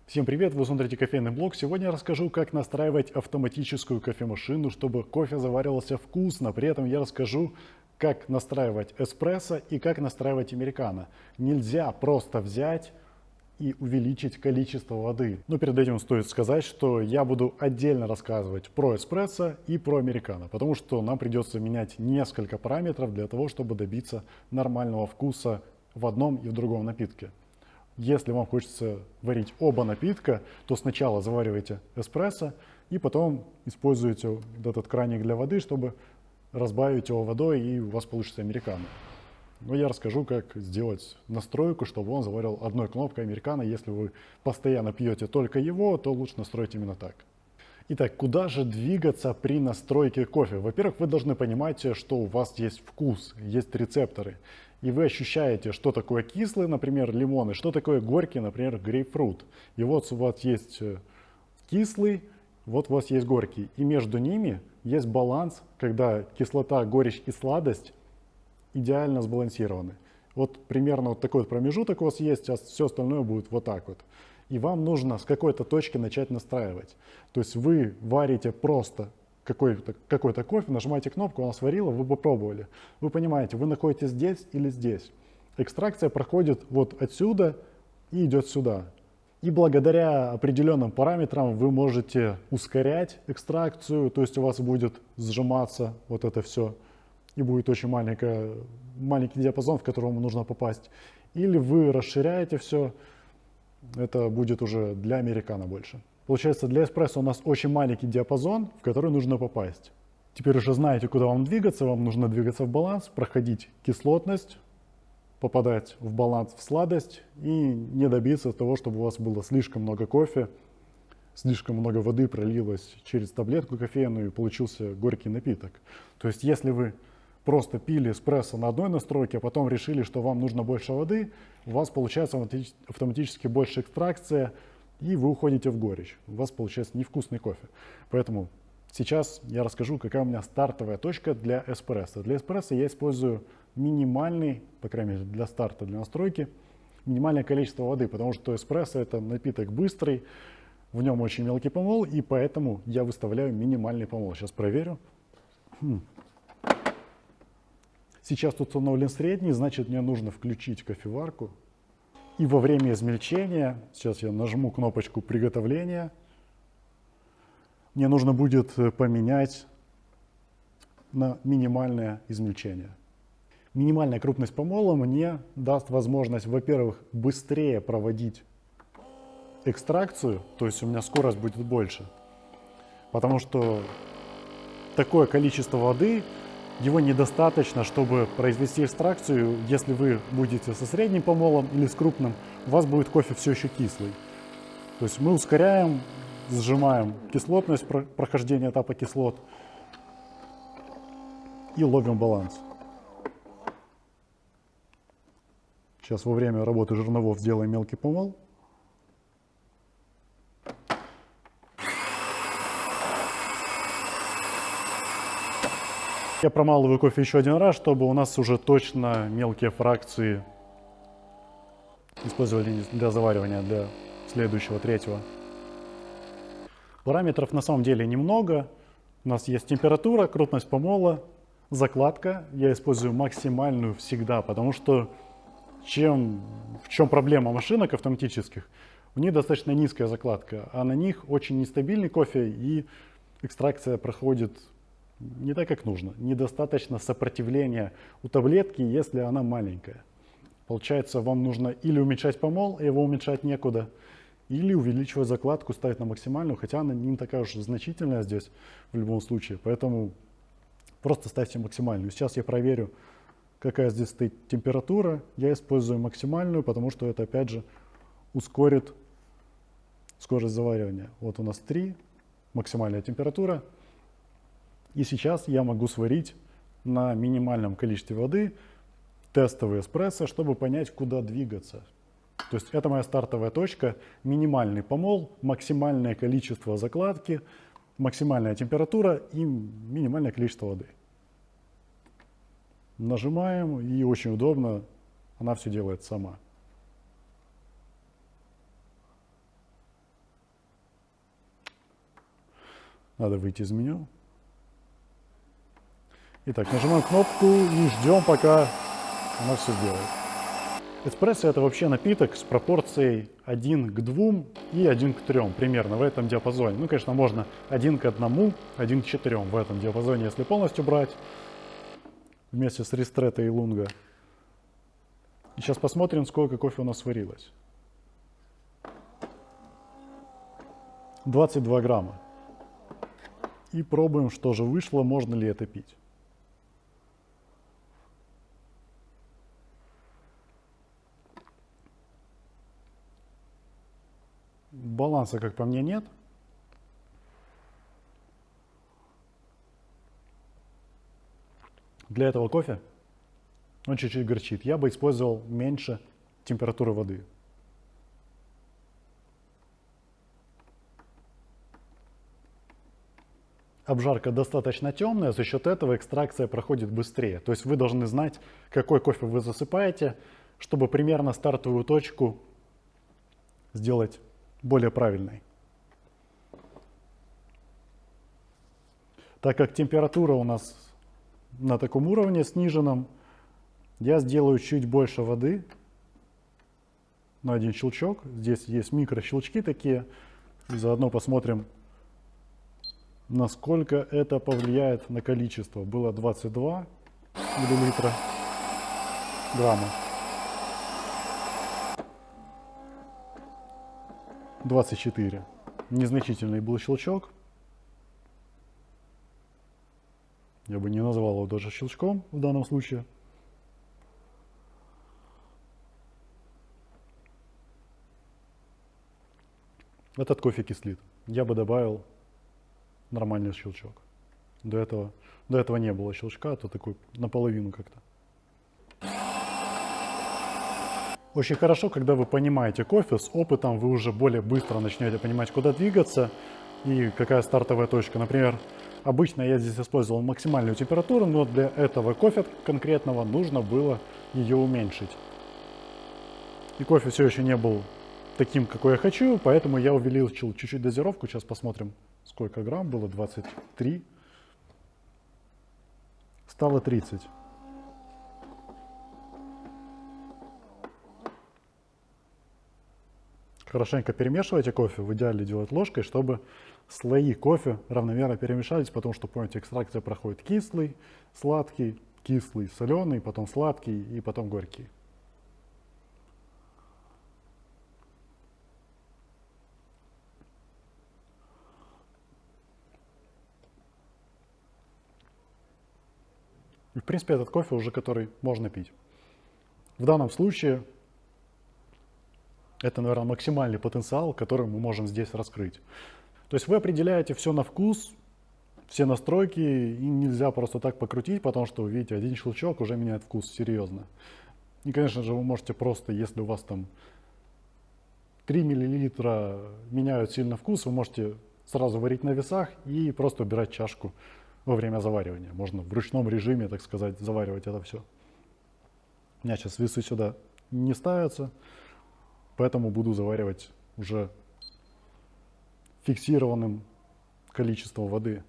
Всем привет, вы смотрите кофейный блог. Сегодня я расскажу, как настраивать автоматическую кофемашину, чтобы кофе заваривался вкусно. При этом я расскажу, как настраивать эспрессо и как настраивать американо. Нельзя просто взять и увеличить количество воды. Но перед этим стоит сказать, что я буду отдельно рассказывать про эспрессо и про американо, потому что нам придется менять несколько параметров для того, чтобы добиться нормального вкуса в одном и в другом напитке. Если вам хочется варить оба напитка, то сначала заваривайте эспрессо и потом используйте вот этот краник для воды, чтобы разбавить его водой, и у вас получится американо. Но я расскажу, как сделать настройку, чтобы он заварил одной кнопкой американо. Если вы постоянно пьете только его, то лучше настроить именно так. Итак, куда же двигаться при настройке кофе? Во-первых, вы должны понимать, что у вас есть вкус, есть рецепторы. И вы ощущаете, что такое кислый, например, лимон, и что такое горький, например, грейпфрут. И вот у вас есть кислый, вот у вас есть горький. И между ними есть баланс, когда кислота, горечь и сладость идеально сбалансированы. Вот примерно вот такой вот промежуток у вас есть, а все остальное будет вот так вот. И вам нужно с какой-то точки начать настраивать. То есть вы варите просто какой-то кофе, нажимаете кнопку, она сварила, вы попробовали. Вы понимаете, вы находитесь здесь или здесь. Экстракция проходит вот отсюда и идет сюда. И благодаря определенным параметрам вы можете ускорять экстракцию, то есть у вас будет сжиматься вот это все, и будет очень маленький диапазон, в который вам нужно попасть. Или вы расширяете все, это будет уже для американо больше. Получается, для эспрессо у нас очень маленький диапазон, в который нужно попасть. Теперь уже знаете, куда вам двигаться. Вам нужно двигаться в баланс, проходить кислотность, попадать в баланс в сладость и не добиться того, чтобы у вас было слишком много кофе, слишком много воды пролилось через таблетку кофейную и получился горький напиток. То есть если вы просто пили эспрессо на одной настройке, а потом решили, что вам нужно больше воды, у вас получается автоматически больше экстракция, и вы уходите в горечь. У вас получается невкусный кофе. Поэтому сейчас я расскажу, какая у меня стартовая точка для эспрессо. Для эспрессо я использую минимальный, по крайней мере для старта, для настройки, минимальное количество воды, потому что эспрессо это напиток быстрый, в нем очень мелкий помол, и поэтому я выставляю минимальный помол. Сейчас проверю. Сейчас тут установлен средний, значит мне нужно включить кофеварку. И во время измельчения, сейчас я нажму кнопочку приготовления, мне нужно будет поменять на минимальное измельчение. Минимальная крупность помола мне даст возможность, во-первых, быстрее проводить экстракцию, то есть у меня скорость будет больше, потому что такое количество воды, его недостаточно, чтобы произвести экстракцию. Если вы будете со средним помолом или с крупным, у вас будет кофе все еще кислый. То есть мы ускоряем, сжимаем кислотность, прохождение этапа кислот и ловим баланс. Сейчас во время работы жерновов сделаем мелкий помол. Я промалываю кофе еще один раз, чтобы у нас уже точно мелкие фракции использовали для заваривания, для следующего, третьего. Параметров на самом деле немного. У нас есть температура, крупность помола, закладка. Я использую максимальную всегда, потому что в чем проблема машинок автоматических? У них достаточно низкая закладка, а на них очень нестабильный кофе, и экстракция проходит не так, как нужно. Недостаточно сопротивления у таблетки, если она маленькая. Получается, вам нужно или уменьшать помол, и его уменьшать некуда, или увеличивать закладку, ставить на максимальную, хотя она не такая уж значительная здесь в любом случае. Поэтому просто ставьте максимальную. Сейчас я проверю, какая здесь стоит температура. Я использую максимальную, потому что это опять же ускорит скорость заваривания. Вот у нас 3, максимальная температура. И сейчас я могу сварить на минимальном количестве воды тестовый эспрессо, чтобы понять, куда двигаться. То есть это моя стартовая точка, минимальный помол, максимальное количество закладки, максимальная температура и минимальное количество воды. Нажимаем, и очень удобно, она все делает сама. Надо выйти из меню. Итак, нажимаем кнопку и ждем, пока она все сделает. Эспрессо — это вообще напиток с пропорцией 1 к 2 и 1 к 3, примерно в этом диапазоне. Ну, конечно, можно 1 к 1, 1 к 4 в этом диапазоне, если полностью брать, вместе с ристретто и лунго. И сейчас посмотрим, сколько кофе у нас сварилось. 22 грамма. И пробуем, что же вышло, можно ли это пить. Баланса, как по мне, нет. Для этого кофе он чуть-чуть горчит. Я бы использовал меньше температуры воды. Обжарка достаточно темная, за счет этого экстракция проходит быстрее. То есть вы должны знать, какой кофе вы засыпаете, чтобы примерно стартовую точку сделать более правильной. Так как температура у нас на таком уровне сниженном, я сделаю чуть больше воды на один щелчок. Здесь есть микрощелчки такие. И заодно посмотрим, насколько это повлияет на количество. Было 22 миллилитра грамма. 24. Незначительный был щелчок. Я бы не назвал его даже щелчком в данном случае. Этот кофе кислит. Я бы добавил нормальный щелчок. До этого не было щелчка, а то такой наполовину как-то. Очень хорошо, когда вы понимаете кофе, с опытом вы уже более быстро начнете понимать, куда двигаться и какая стартовая точка. Например, обычно я здесь использовал максимальную температуру, но для этого кофе конкретного нужно было ее уменьшить. И кофе все еще не был таким, какой я хочу, поэтому я увеличил чуть-чуть дозировку. Сейчас посмотрим, сколько грамм было. 23. Стало 30. Хорошенько перемешивайте кофе, в идеале делать ложкой, чтобы слои кофе равномерно перемешались, потому что, помните, экстракция проходит кислый, сладкий, кислый, соленый, потом сладкий и потом горький. И, в принципе, этот кофе уже, который можно пить. В данном случае это, наверное, максимальный потенциал, который мы можем здесь раскрыть. То есть вы определяете все на вкус, все настройки, и нельзя просто так покрутить, потому что, вы видите, один щелчок уже меняет вкус серьезно. И, конечно же, вы можете просто, если у вас там 3 мл меняют сильно вкус, вы можете сразу варить на весах и просто убирать чашку во время заваривания. Можно в ручном режиме, так сказать, заваривать это все. У меня сейчас весы сюда не ставятся, поэтому буду заваривать уже фиксированным количеством воды.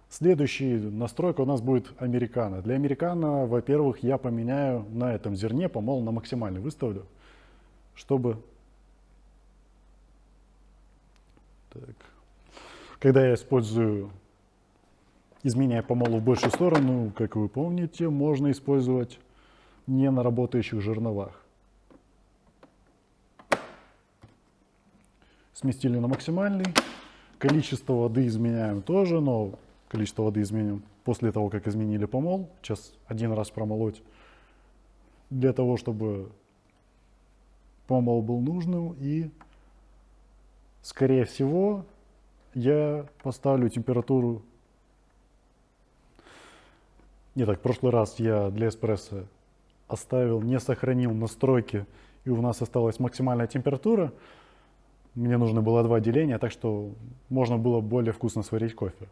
Следующая настройка у нас будет американо. Для американо, во-первых, я поменяю на этом зерне помол на максимальный выставлю, чтобы... Так. Когда я использую, изменяя помолу в большую сторону, как вы помните, можно использовать не на работающих жерновах. Сместили на максимальный. Количество воды изменяем тоже, но количество воды изменим после того, как изменили помол. Сейчас один раз промолоть для того, чтобы помол был нужным. И, скорее всего, я поставлю температуру. Не так, в прошлый раз я для эспрессо оставил, не сохранил настройки, и у нас осталась максимальная температура. Мне нужно было 2 деления, так что можно было более вкусно сварить кофе.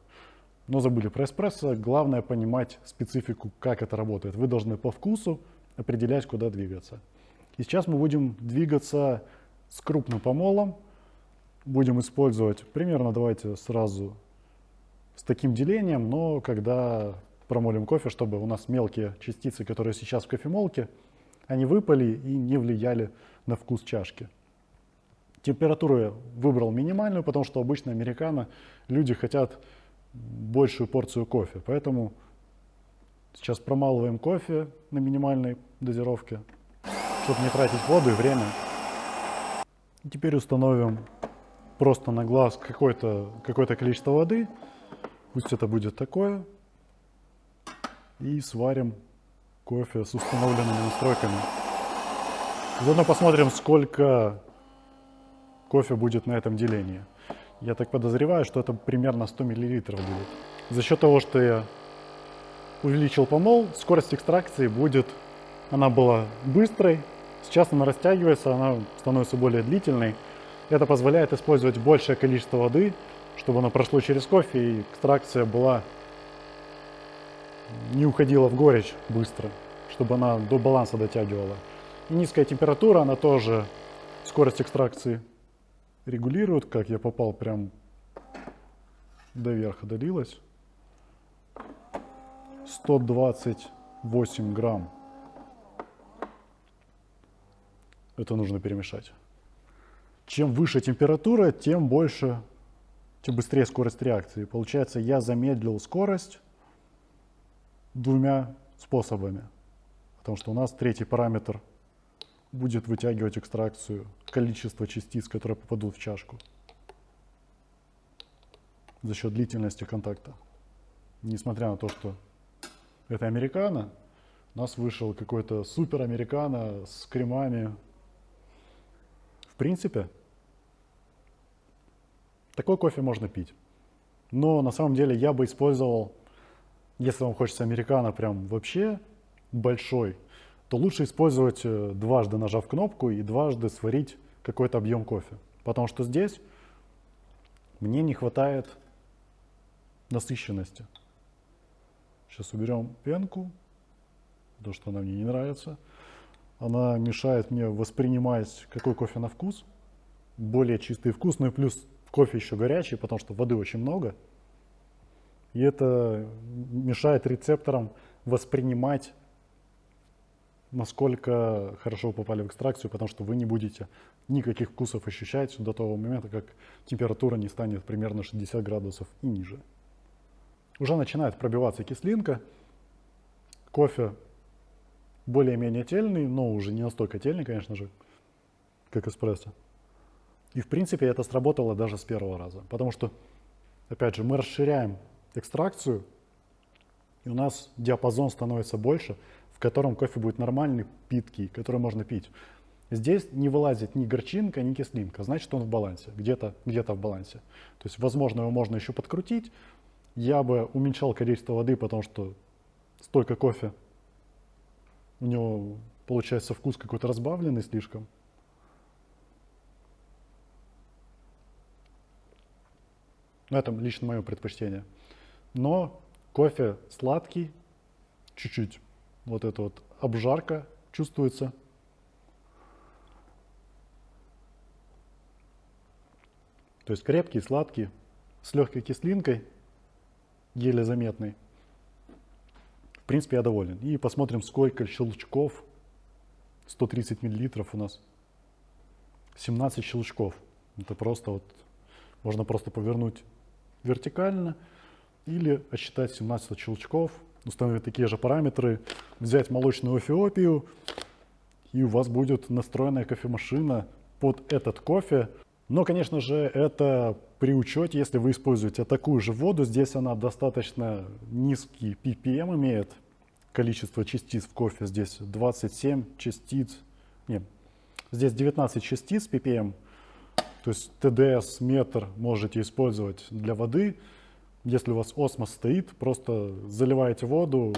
Но забыли про эспрессо. Главное понимать специфику, как это работает. Вы должны по вкусу определять, куда двигаться. И сейчас мы будем двигаться с крупным помолом. Будем использовать примерно, давайте сразу с таким делением, но когда промолим кофе, чтобы у нас мелкие частицы, которые сейчас в кофемолке, они выпали и не влияли на вкус чашки. Температуру я выбрал минимальную, потому что обычно американо люди хотят большую порцию кофе. Поэтому сейчас промалываем кофе на минимальной дозировке, чтобы не тратить воду и время. И теперь установим просто на глаз какое-то количество воды. Пусть это будет такое. И сварим кофе с установленными настройками. Заодно посмотрим, сколько кофе будет на этом делении. Я так подозреваю, что это примерно 100 мл будет. За счет того, что я увеличил помол, скорость экстракции она была быстрой. Сейчас она растягивается, она становится более длительной. Это позволяет использовать большее количество воды, чтобы оно прошло через кофе и экстракция не уходила в горечь быстро, чтобы она до баланса дотягивала. И низкая температура, она тоже скорость экстракции регулирует. Как я попал прям до верха, долилось. 128 грамм. Это нужно перемешать. Чем выше температура, тем быстрее скорость реакции. Получается, я замедлил скорость двумя способами. Потому что у нас третий параметр будет вытягивать экстракцию, количество частиц, которые попадут в чашку. За счет длительности контакта. Несмотря на то, что это американо, у нас вышел какой-то супер американо с кремами. В принципе, такой кофе можно пить. Но на самом деле я бы использовал, если вам хочется американо прям вообще большой, то лучше использовать дважды нажав кнопку и дважды сварить какой-то объем кофе. Потому что здесь мне не хватает насыщенности. Сейчас уберем пенку, потому что она мне не нравится. Она мешает мне воспринимать, какой кофе на вкус. Более чистый вкус, ну и плюс кофе еще горячий, потому что воды очень много. И это мешает рецепторам воспринимать, насколько хорошо вы попали в экстракцию, потому что вы не будете никаких вкусов ощущать до того момента, как температура не станет примерно 60 градусов и ниже. Уже начинает пробиваться кислинка. Кофе более-менее тельный, но уже не настолько тельный, конечно же, как эспрессо. И в принципе это сработало даже с первого раза. Потому что, опять же, мы расширяем экстракцию, и у нас диапазон становится больше, в котором кофе будет нормальный, питкий, который можно пить. Здесь не вылазит ни горчинка, ни кислинка, значит он в балансе, где-то в балансе. То есть, возможно, его можно еще подкрутить. Я бы уменьшал количество воды, потому что столько кофе, у него получается вкус какой-то разбавленный слишком. Но это лично мое предпочтение. Но кофе сладкий, чуть-чуть вот эта вот обжарка чувствуется. То есть крепкий, сладкий, с легкой кислинкой, еле заметный. В принципе, я доволен. И посмотрим, сколько щелчков. 130 миллилитров у нас. 17 щелчков. Это просто вот, можно просто повернуть вертикально или отсчитать 17 щелчков, установить такие же параметры, взять молочную эфиопию, и у вас будет настроенная кофемашина под этот кофе. Но, конечно же, это при учете, если вы используете такую же воду. Здесь она достаточно низкий ppm имеет, количество частиц в кофе. Здесь 27 частиц, нет, здесь 19 частиц ppm. То есть ТДС, метр можете использовать для воды. Если у вас осмос стоит, просто заливаете воду,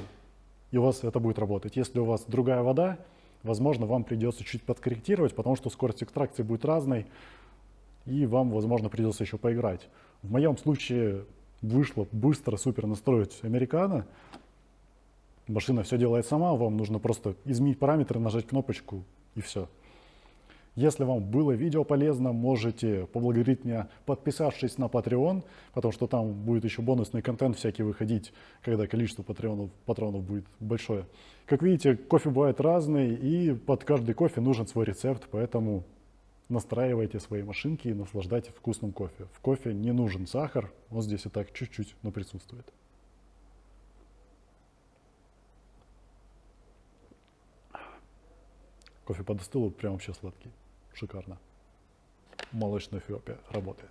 и у вас это будет работать. Если у вас другая вода, возможно, вам придется чуть подкорректировать, потому что скорость экстракции будет разной, и вам, возможно, придется еще поиграть. В моем случае вышло быстро, супер настроить американо. Машина все делает сама, вам нужно просто изменить параметры, нажать кнопочку, и все. Если вам было видео полезно, можете поблагодарить меня, подписавшись на Patreon, потому что там будет еще бонусный контент всякий выходить, когда количество патронов будет большое. Как видите, кофе бывает разный, и под каждый кофе нужен свой рецепт, поэтому настраивайте свои машинки и наслаждайтесь вкусным кофе. В кофе не нужен сахар, он здесь и так чуть-чуть, но присутствует. Кофе подостыл, прям вообще сладкий. Шикарно. Молочный Эфиопия работает.